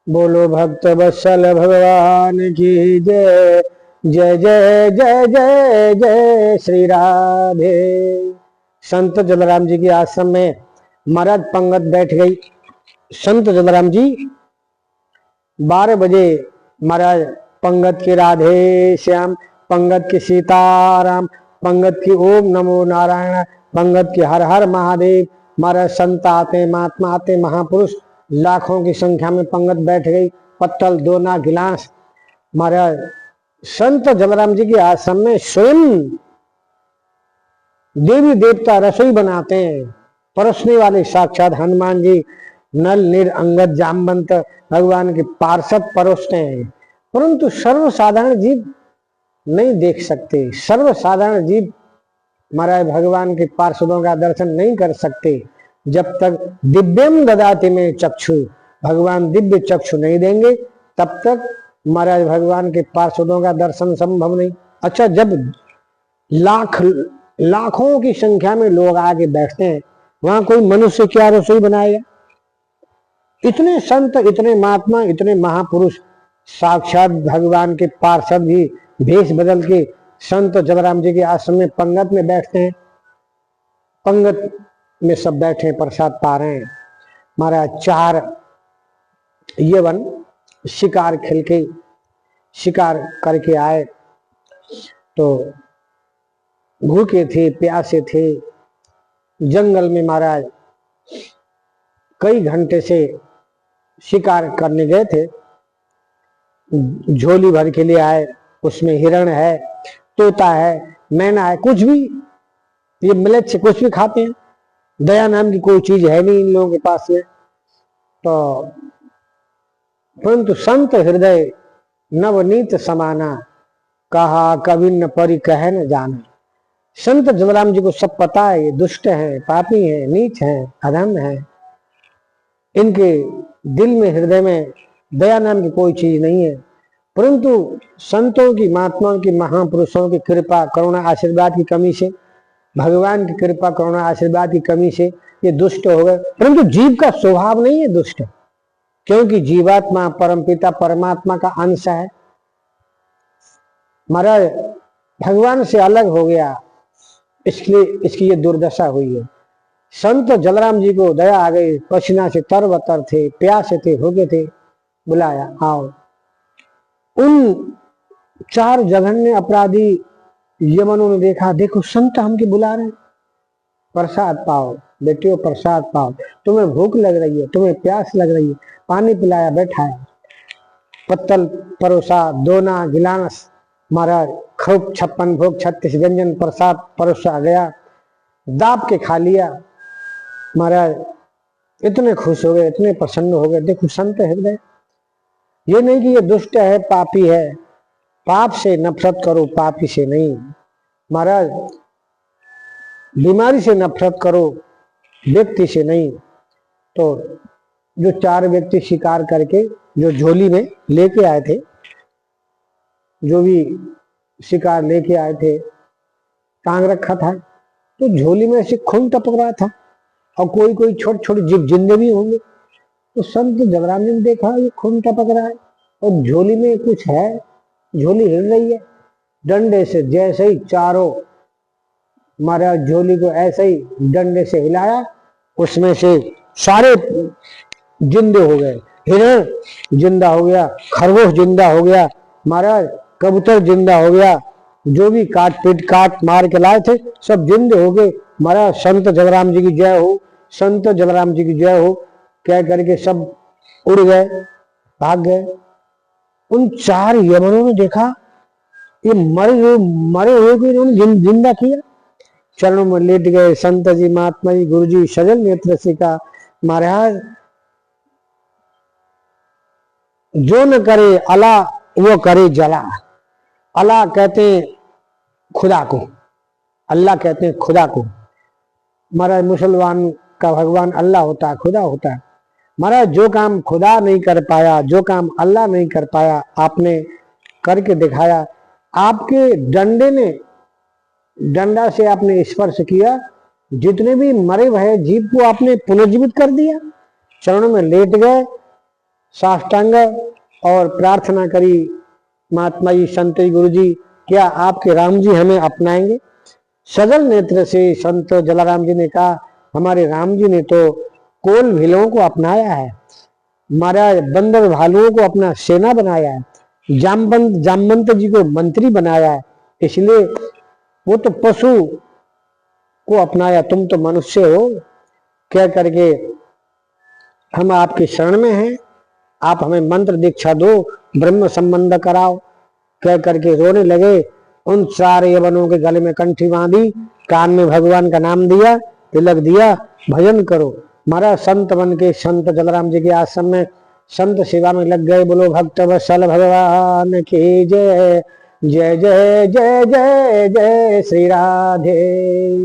बोलो भक्त वत्सल भगवान की जय। जय जय जय जय जय श्री राधे। संत जलाराम जी के आश्रम में महाराज पंगत बैठ गई। संत जलाराम जी 12 बजे महाराज पंगत के राधे श्याम, पंगत के सीताराम, पंगत की ओम नमो नारायण, पंगत के हर हर महादेव। महाराज संत आते, महात्मा आते, महापुरुष लाखों की संख्या में पंगत बैठ गई। पत्तल दोना गिलास। महाराज संत जलाराम जी के आश्रम में स्वयं देवी देवता रसोई बनाते हैं। परोसने वाले साक्षात हनुमान जी, नल नीर अंगद जामवंत भगवान के पार्षद परोसते हैं। परंतु सर्वसाधारण जीव नहीं देख सकते। सर्वसाधारण जीव महाराज भगवान के पार्षदों का दर्शन नहीं कर सकते जब तक दिव्यम ददाति में चक्षु, भगवान दिव्य चक्षु नहीं देंगे तब तक महाराज भगवान के पार्षदों का दर्शन संभव नहीं। अच्छा, जब लाखों की संख्या में लोग आगे बैठते हैं, वहां कोई मनुष्य क्या रसोई बनाएगा? इतने संत, इतने महात्मा, इतने महापुरुष साक्षात भगवान के पार्षद भी भेष बदल के संत जलाराम जी के आश्रम में पंगत में बैठते हैं। पंगत में सब बैठे प्रसाद पा रहे हैं। महाराज 4 यवन शिकार खेल के शिकार करके आए तो भूखे थे, प्यासे थे। जंगल में महाराज कई घंटे से शिकार करने गए थे। झोली भर के लिए आए, उसमें हिरण है, तोता है, मैना है, कुछ भी ये मिलेट से कुछ भी खाते हैं। दया नाम की कोई चीज है नहीं इन लोगों के पास में। तो परंतु संत हृदय नवनीत समाना, कहा कवि न परि कह न जाना। संत जलाराम जी को सब पता है, ये दुष्ट हैं, पापी हैं, नीच हैं, अधम हैं। इनके दिल में, हृदय में दया नाम की कोई चीज नहीं है। परंतु संतों की, महात्माओं की, महापुरुषों की कृपा करुणा आशीर्वाद की कमी से, भगवान की कृपा करुणा आशीर्वाद की कमी से ये दुष्ट हो गए। परंतु जीव का स्वभाव नहीं है दुष्ट, क्योंकि जीवात्मा परमपिता परमात्मा का अंश है। महाराज भगवान से अलग हो गया, इसलिए इसकी ये दुर्दशा हुई है। संत जलाराम जी को दया आ गई, पसीना से तरबतर थे, प्यासे थे, भूखे थे, बुलाया आओ। उन 4 जघन्य अपराधी यमनों ने देखा, देखो संत हमके बुला रहे हैं, प्रसाद पाओ बेटियों, प्रसाद पाओ, तुम्हें भूख लग रही है, तुम्हें प्यास लग रही है, पानी पिलाया, बैठाया, पत्तल परोसा, दोना गिलास। महाराज खूब 56 भोग 36 व्यंजन प्रसाद परोसा गया, दाब के खा लिया। महाराज इतने खुश हो गए, इतने प्रसन्न हो गए। देखो संत हृदय, ये नहीं कि ये दुष्ट है, पापी है। पाप से नफरत करो, पापी से नहीं। महाराज बीमारी से नफरत करो, व्यक्ति से नहीं। तो जो 4 व्यक्ति शिकार करके जो झोली में लेके आए थे, जो भी शिकार लेके आए थे, टांग रखा था, तो झोली में से खून टपक रहा था और कोई कोई छोटे छोटे जीव जिंदे भी होंगे। तो संत जलाराम जी ने देखा ये खून टपक रहा है और झोली में कुछ है, झोली हिल रही है। डंडे से जैसे ही चारों महाराज झोली को ऐसे ही डंडे से हिलाया, उसमें से सारे जिंदे हो गए। हिरण जिंदा हो गया, खरगोश जिंदा हो गया, महाराज कबूतर जिंदा हो गया, जो भी काट मार के लाए थे सब जिंदे हो गए। महाराज संत जलाराम जी की जय हो, संत जलाराम जी की जय हो कह करके सब उड़ गए, भाग गए। उन 4 यमनों ने देखा ये मरे हुए को इन्होंने जिंदा किया। चरणों में लेट गए। संत जी, महात्मा जी, गुरु जी सजल नेत्र से कहा, महाराज जो न करे अला वो करे जला। अल्लाह कहते हैं खुदा को, अल्लाह कहते हैं खुदा को। महाराज मुसलमान का भगवान अल्लाह होता है, खुदा होता है। महाराज जो काम खुदा नहीं कर पाया, जो काम अल्लाह नहीं कर पाया, आपने करके दिखाया। आपके डंडे ने, डंडा से आपने स्पर्श किया, जितने भी मरे भये जीव को आपने पुनर्जीवित कर दिया। चरणों में लेट गए, साष्टांग और प्रार्थना करी, महात्मा जी, संत जी, गुरु जी, क्या आपके राम जी हमें अपनाएंगे? सजल नेत्र से संत जलाराम जी ने कहा, हमारे राम जी ने तो कोल भीलों को अपनाया है, महाराज बंदर भालुओं को अपना सेना बनाया है, जामवंत जी को मंत्री बनाया है, इसलिए वो तो पशु को अपनाया, तुम तो मनुष्य हो। कह करके हम आपके शरण में हैं, आप हमें मंत्र दीक्षा दो, ब्रह्म संबंध कराओ। कह करके रोने लगे। उन 4 यवनों के गले में कंठी बांधी, कान में भगवान का नाम दिया, तिलक दिया, भजन करो। महाराज संत बन के संत जलाराम जी के आश्रम में संत सेवा में लग गए। बोलो भक्त वत्सल भगवान की जय। जय जय जय जय जय श्री राधे।